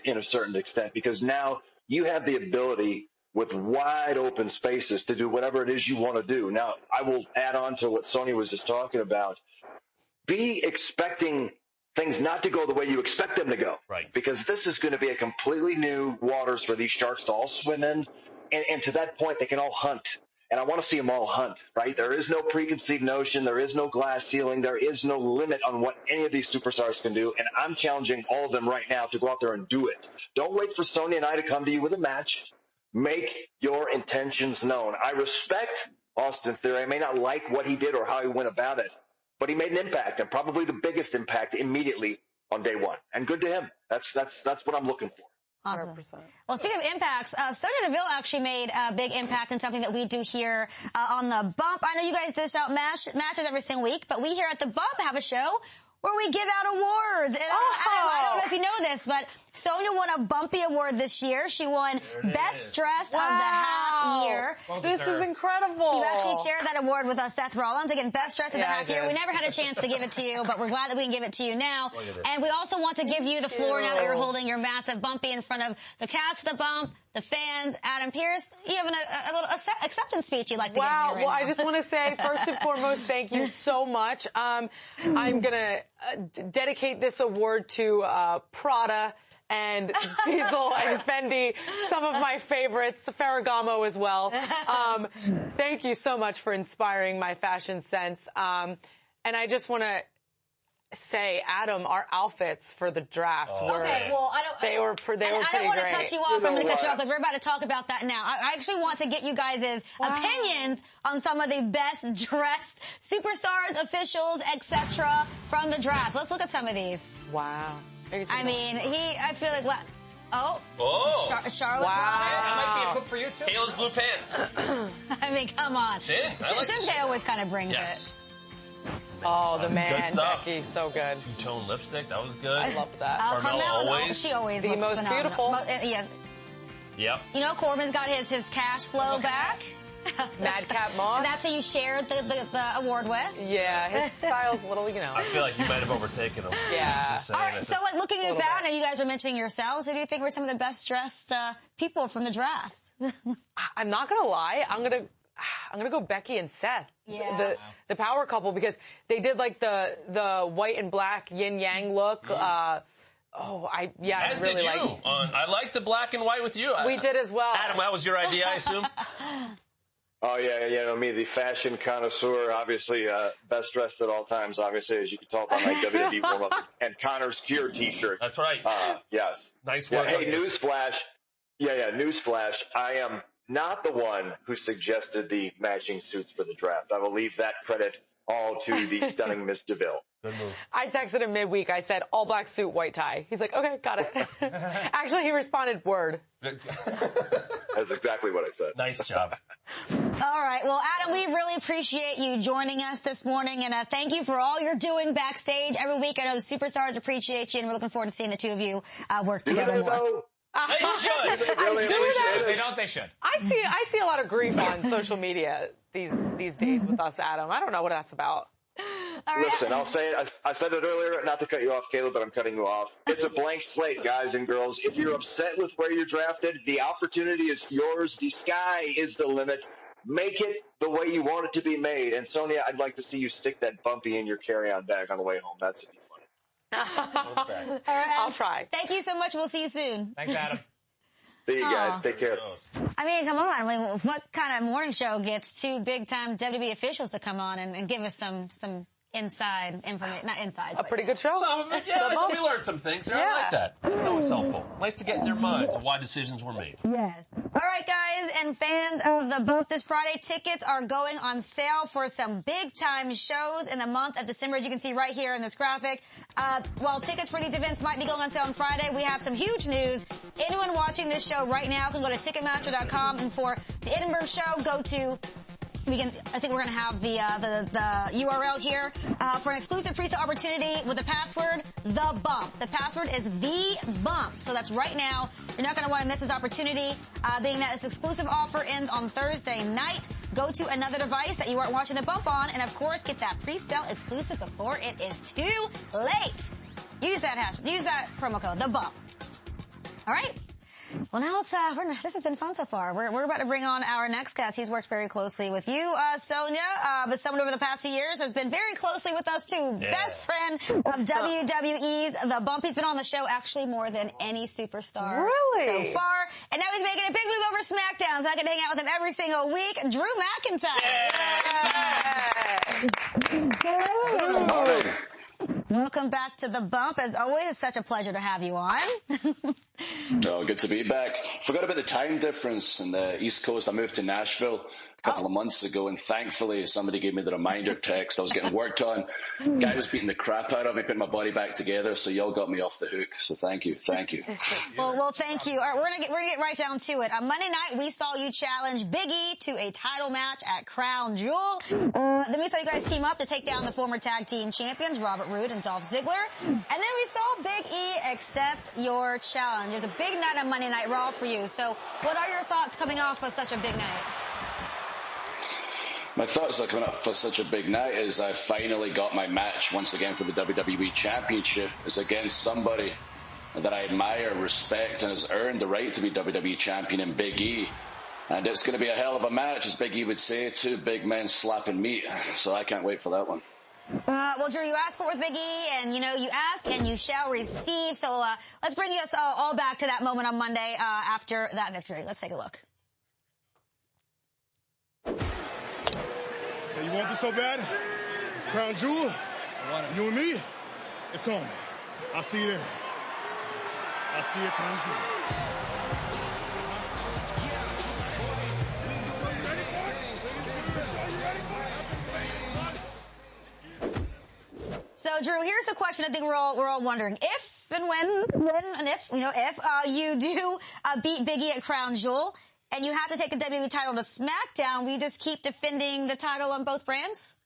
in a certain extent, because now you have the ability with wide open spaces to do whatever it is you want to do. Now, I will add on to what Sonia was just talking about. Be expecting things not to go the way you expect them to go. Right. Because this is going to be a completely new waters for these sharks to all swim in. And to that point, they can all hunt. And I want to see them all hunt, right? There is no preconceived notion. There is no glass ceiling. There is no limit on what any of these superstars can do. And I'm challenging all of them right now to go out there and do it. Don't wait for Sonya and I to come to you with a match. Make your intentions known. I respect Austin Theory. I may not like what he did or how he went about it, but he made an impact, and probably the biggest impact immediately on day one. And good to him. That's what I'm looking for. Awesome. 100%. Well, speaking of impacts, Sonya Deville actually made a big impact in something that we do here on The Bump. I know you guys dish out matches every single week, but we here at The Bump have a show where we give out awards. And I don't know if you know this, but Sonya won a Bumpy Award this year. She won Best Dressed of the Half Year. This is incredible. You actually shared that award with us, Seth Rollins. Again, Best Dressed of the Half Year. We never had a chance to give it to you, but we're glad that we can give it to you now. And we also want to give you the floor now that you're holding your massive Bumpy in front of the cast of The Bump, the fans. Adam Pearce, you have a little acceptance speech you'd like to give me right now. I just want to say, first and foremost, thank you so much. I'm going to dedicate this award to Prada and Diesel and Fendi, some of my favorites, Ferragamo as well. Thank you so much for inspiring my fashion sense. And I just want to say, Adam, our outfits for the draft were they were pretty great. I don't want to cut you off. I'm going to cut you off because we're about to talk about that now. I actually want to get you guys' opinions on some of the best dressed superstars, officials, etc. from the draft. Let's look at some of these. Wow. I mean, I feel like, Charlotte. Wow. That might be a clip for you, too. Kayla's blue pants. I mean, come on. Shinsuke always kind of brings it. Oh, the man, Becky, so good. Two-tone lipstick, that was good. I love that. Carmella, she always looks most phenomenal. beautiful. Yes. Yep. You know, Corbin's got his cash flow back. Madcap Moss. And that's who you shared the award with. Yeah, his style's a little, I feel like you might have overtaken him. Yeah. Just saying. All right, so like looking at that, and you guys were mentioning yourselves, who do you think were some of the best dressed people from the draft? I'm not gonna lie, I'm gonna go Becky and Seth. Yeah. The power couple, because they did like the white and black yin yang look. I really like. I like the black and white with you. We did as well. Adam, that was your idea, I assume. Oh, yeah, me, the fashion connoisseur, obviously, best dressed at all times, obviously, as you can tell by my WWE warm-up, and Connor's Cure t-shirt. That's right. Yes. Nice work. Hey, newsflash. Newsflash. I am not the one who suggested the matching suits for the draft. I will leave that credit all to the stunning Miss DeVille. Good move. I texted him midweek. I said, all black suit, white tie. He's like, okay, got it. Actually, he responded, word. That's exactly what I said. Nice job. All right. Well, Adam, we really appreciate you joining us this morning, and thank you for all you're doing backstage every week. I know the superstars appreciate you, and we're looking forward to seeing the two of you work together more. They should. They should. I see a lot of grief on social media these days with us, Adam. I don't know what that's about. All right. Listen, I'll say it. I said it earlier, not to cut you off, Caleb, but I'm cutting you off. It's a blank slate, guys and girls. If you're upset with where you're drafted, the opportunity is yours. The sky is the limit. Make it the way you want it to be made. And Sonia, I'd like to see you stick that Bumpy in your carry-on bag on the way home. That's funny. All right, I'll try. Thank you so much. We'll see you soon. Thanks, Adam. See you guys. Take care. I mean, come on. I mean, what kind of morning show gets two big-time WWE officials to come on and give us some inside information? Not inside. A pretty good show. We learned some things there. I like that. It's always helpful. Nice to get in their minds why decisions were made. Yes. All right, guys, and fans of The Bump, this Friday, tickets are going on sale for some big-time shows in the month of December, as you can see right here in this graphic. While tickets for these events might be going on sale on Friday, we have some huge news. Anyone watching this show right now can go to Ticketmaster.com, and for the Edinburgh show, go to... I think we're going to have the URL here for an exclusive pre-sale opportunity with the password, The Bump. The password is The Bump. So that's right now. You're not going to want to miss this opportunity, being that this exclusive offer ends on Thursday night. Go to another device that you aren't watching The Bump on, and of course, get that pre-sale exclusive before it is too late. Use that promo code, The Bump. All right. Well, now this has been fun so far. We're about to bring on our next guest. He's worked very closely with you, Sonya, but someone over the past few years has been very closely with us too. Yeah. Best friend of WWE's The Bump. He's been on the show actually more than any superstar so far. And now he's making a big move over SmackDown, so I can hang out with him every single week. Drew McIntyre. Yeah. Welcome back to The Bump. As always, it's such a pleasure to have you on. Oh, good to be back. Forgot about the time difference in the East Coast. I moved to Nashville a couple of months ago, and thankfully somebody gave me the reminder text. I was getting worked on. Guy was beating the crap out of me, putting my body back together, so y'all got me off the hook. So thank you. Well, thank you. All right, we're gonna get right down to it. On Monday night, we saw you challenge Big E to a title match at Crown Jewel. Then we saw you guys team up to take down the former tag team champions, Robert Roode and Dolph Ziggler. And then we saw Big E accept your challenge. It was a big night on Monday Night Raw for you. So what are your thoughts coming off of such a big night? My thoughts are coming up for such a big night is I finally got my match once again for the WWE Championship. It's against somebody that I admire, respect, and has earned the right to be WWE Champion in Big E. And it's going to be a hell of a match, as Big E would say, two big men slapping meat. So I can't wait for that one. Well, Drew, you asked for it with Big E, and you ask and you shall receive. So let's bring us all back to that moment on Monday after that victory. Let's take a look. Hey, you want this so bad? Crown Jewel? You and me? It's on. I'll see you there. I'll see you at Crown Jewel. So, Drew, here's the question I think we're all wondering. If and when if you do beat Big E at Crown Jewel and you have to take the WWE title to SmackDown, will you just keep defending the title on both brands?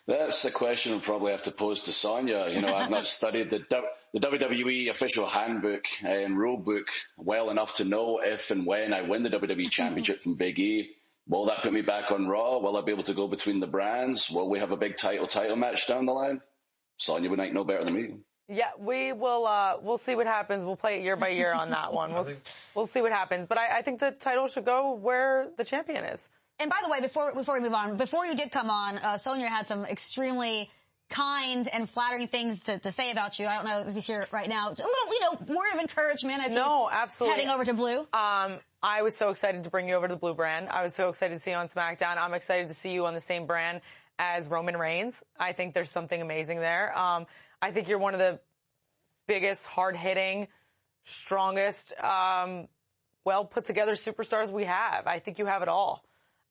That's a question we'll probably have to pose to Sonya. I've not studied the WWE official handbook and rule book well enough to know if and when I win the WWE Championship from Big E. Will that put me back on Raw? Will I be able to go between the brands? Will we have a big title match down the line? Sonya would know better than me. Yeah, we will. We'll see what happens. We'll play it year by year on that one. We'll see what happens. But I think the title should go where the champion is. And by the way, before we move on, before you did come on, Sonya had some extremely kind and flattering things to say about you. I don't know if he's here right now. A little, word of encouragement. Absolutely. Heading over to Blue. I was so excited to bring you over to the Blue brand. I was so excited to see you on SmackDown. I'm excited to see you on the same brand as Roman Reigns. I think there's something amazing there. I think you're one of the biggest, hard-hitting, strongest, well-put-together superstars we have. I think you have it all.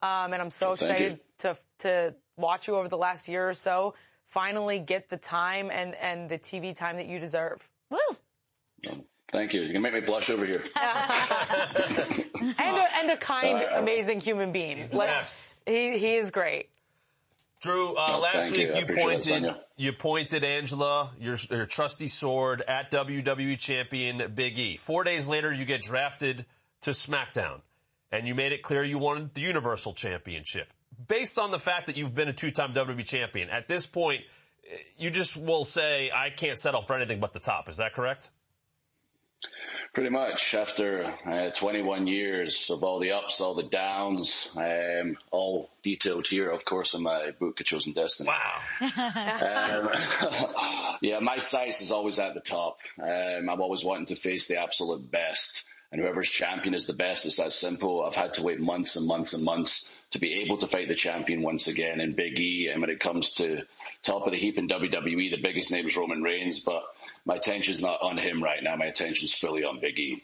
And I'm so excited to watch you over the last year or so finally get the time and the TV time that you deserve. Woo! Thank you. You're going to make me blush over here. and a kind, amazing human being. Yes. He is great. Drew, last week you pointed Angela, your trusty sword, at WWE champion Big E. 4 days later, you get drafted to SmackDown, and you made it clear you wanted the Universal Championship. Based on the fact that you've been a two-time WWE champion, at this point, you just will say, I can't settle for anything but the top. Is that correct? Pretty much. After 21 years of all the ups, all the downs, all detailed here, of course, in my book, A Chosen Destiny. Wow. Yeah, my sights is always at the top. I'm always wanting to face the absolute best. And whoever's champion is the best. It's that simple. I've had to wait months and months and months to be able to fight the champion once again in Big E. And when it comes to top of the heap in WWE, the biggest name is Roman Reigns, but my attention's not on him right now. My attention's fully on Big E.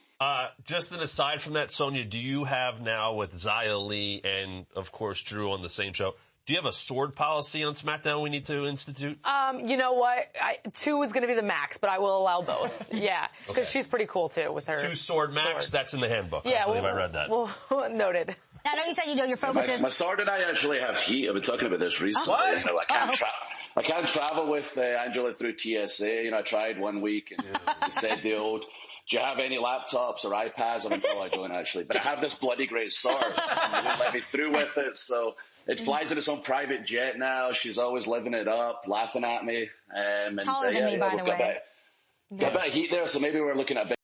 Just an aside from that, Sonya, do you have now with Xia Li and, of course, Drew on the same show, do you have a sword policy on SmackDown we need to institute? You know what? 2 is going to be the max, but I will allow both. Yeah, because she's pretty cool, too, with her 2 sword max. That's in the handbook. Yeah, I believe I read that. Well, noted. I know you said your focus is... My sword and I actually have heat. I've been talking about this recently. I can't travel with Angela through TSA. I tried one week and it said the old, do you have any laptops or iPads? No, I don't actually. But I have this bloody great sword. And they won't let me through with it, so... It flies in its own private jet now. She's always living it up, laughing at me. Taller than me, by the way. Got a bit of heat there, so maybe we're looking at a bit